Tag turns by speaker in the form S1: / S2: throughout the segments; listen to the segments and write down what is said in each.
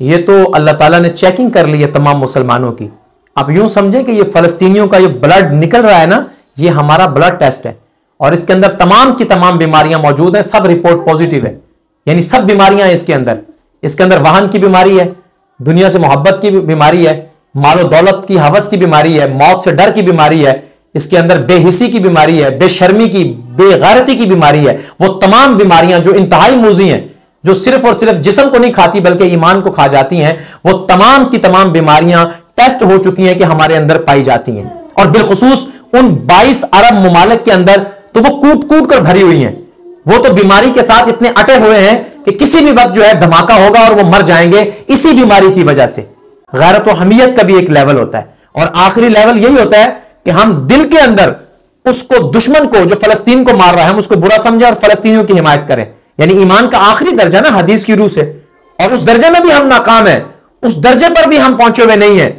S1: یہ تو اللہ تعالیٰ نے چیکنگ کر لی ہے تمام مسلمانوں کی. اب یوں سمجھیں کہ یہ فلسطینیوں کا یہ بلڈ نکل رہا ہے نا، یہ ہمارا بلڈ ٹیسٹ ہے، اور اس کے اندر تمام کی تمام بیماریاں موجود ہیں، سب رپورٹ پوزیٹیو ہے. یعنی سب بیماریاں ہیں اس کے اندر وہن کی بیماری ہے، دنیا سے محبت کی بیماری ہے، مال و دولت کی ہوس کی بیماری ہے، موت سے ڈر کی بیماری ہے، اس کے اندر بے حسی کی بیماری ہے، بے شرمی کی، بے غیرتی کی بیماری ہے. وہ تمام بیماریاں جو انتہائی موذی ہیں، جو صرف اور صرف جسم کو نہیں کھاتی بلکہ ایمان کو کھا جاتی ہیں، وہ تمام کی تمام بیماریاں ٹیسٹ ہو چکی ہیں کہ ہمارے اندر پائی جاتی ہیں. اور بالخصوص ان 22 عرب ممالک کے اندر تو وہ کوٹ کوٹ کر بھری ہوئی ہیں. وہ تو بیماری کے ساتھ اتنے اٹے ہوئے ہیں کہ کسی بھی وقت جو ہے دھماکہ ہوگا اور وہ مر جائیں گے اسی بیماری کی وجہ سے. غیرت و حمیت کا بھی ایک لیول ہوتا ہے، اور آخری لیول یہی ہوتا ہے کہ ہم دل کے اندر اس کو، دشمن کو جو فلسطین کو مار رہا ہے، ہم اس کو برا سمجھیں اور فلسطینیوں کی حمایت کریں. یعنی ایمان کا آخری درجہ نا حدیث کی روح سے، اور اس درجے میں بھی ہم ناکام ہیں، اس درجے پر بھی ہم پہنچے ہوئے نہیں ہیں.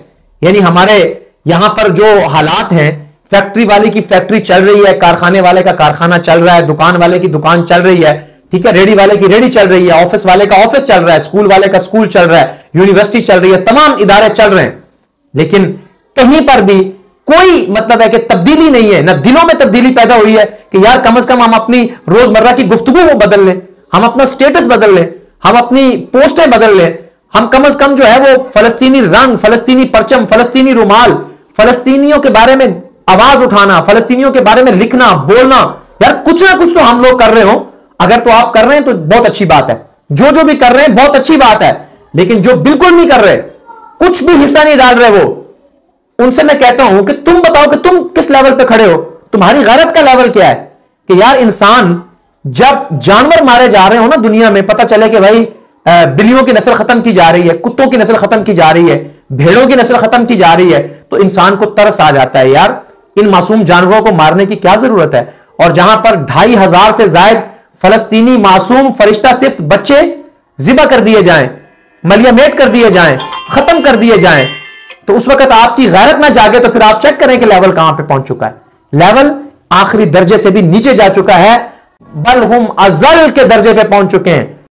S1: یعنی ہمارے یہاں پر جو حالات ہیں، فیکٹری والے کی فیکٹری چل رہی ہے، کارخانے والے کا کارخانہ چل رہا ہے، دکان والے کی دکان چل رہی ہے، ٹھیک ہے، ریڑی والے کی ریڑی چل رہی ہے، آفس والے کا آفس چل رہا ہے، اسکول والے کا اسکول چل رہا ہے، یونیورسٹی چل رہی ہے، تمام ادارے چل رہے ہیں. لیکن کہیں پر بھی کوئی مطلب ہے کہ تبدیلی نہیں ہے، نہ دلوں میں تبدیلی پیدا ہوئی ہے کہ یار کم از کم ہم اپنی روزمرہ کی گفتگو وہ بدل لیں، ہم اپنا سٹیٹس بدل لیں، ہم اپنی پوسٹیں بدل لیں، ہم کم از کم جو ہے وہ فلسطینی رنگ، فلسطینی پرچم، فلسطینی رومال، فلسطینیوں کے بارے میں آواز اٹھانا، فلسطینیوں کے بارے میں لکھنا، بولنا، یار کچھ نہ کچھ تو ہم لوگ کر رہے ہوں. اگر تو آپ کر رہے ہیں تو بہت اچھی بات ہے، جو بھی کر رہے ہیں بہت اچھی بات ہے. لیکن جو بالکل نہیں کر رہے، کچھ بھی حصہ نہیں ڈال رہے، وہ ان سے میں کہتا ہوں کہ تم بتاؤ کہ تم کس لیول پہ کھڑے ہو، تمہاری غیرت کا لیول کیا ہے. کہ یار انسان جب جانور مارے جا رہے ہو نا دنیا میں، پتہ چلے کہ بھائی بلیوں کی نسل ختم کی جا رہی ہے، کتوں کی نسل ختم کی جا رہی ہے، بھیڑوں کی نسل ختم کی جا رہی ہے، تو انسان کو ترس آ جاتا ہے یار ان معصوم جانوروں کو مارنے کی کیا ضرورت ہے. اور جہاں پر 2500 سے زائد فلسطینی معصوم فرشتہ صفت بچے ذبح کر دیے جائیں، ملیا میٹ کر دیے جائیں، ختم کر دیے جائیں، تو اس وقت آپ کی غیرت نہ جاگے تو پھر آپ چیک کریں کہ لیول کہاں پہ پہنچ چکا ہے. لیول آخری درجے سے بھی نیچے جا چکا ہے، بل ہم ازل کے درجے پہ پہنچ چکے ہیں.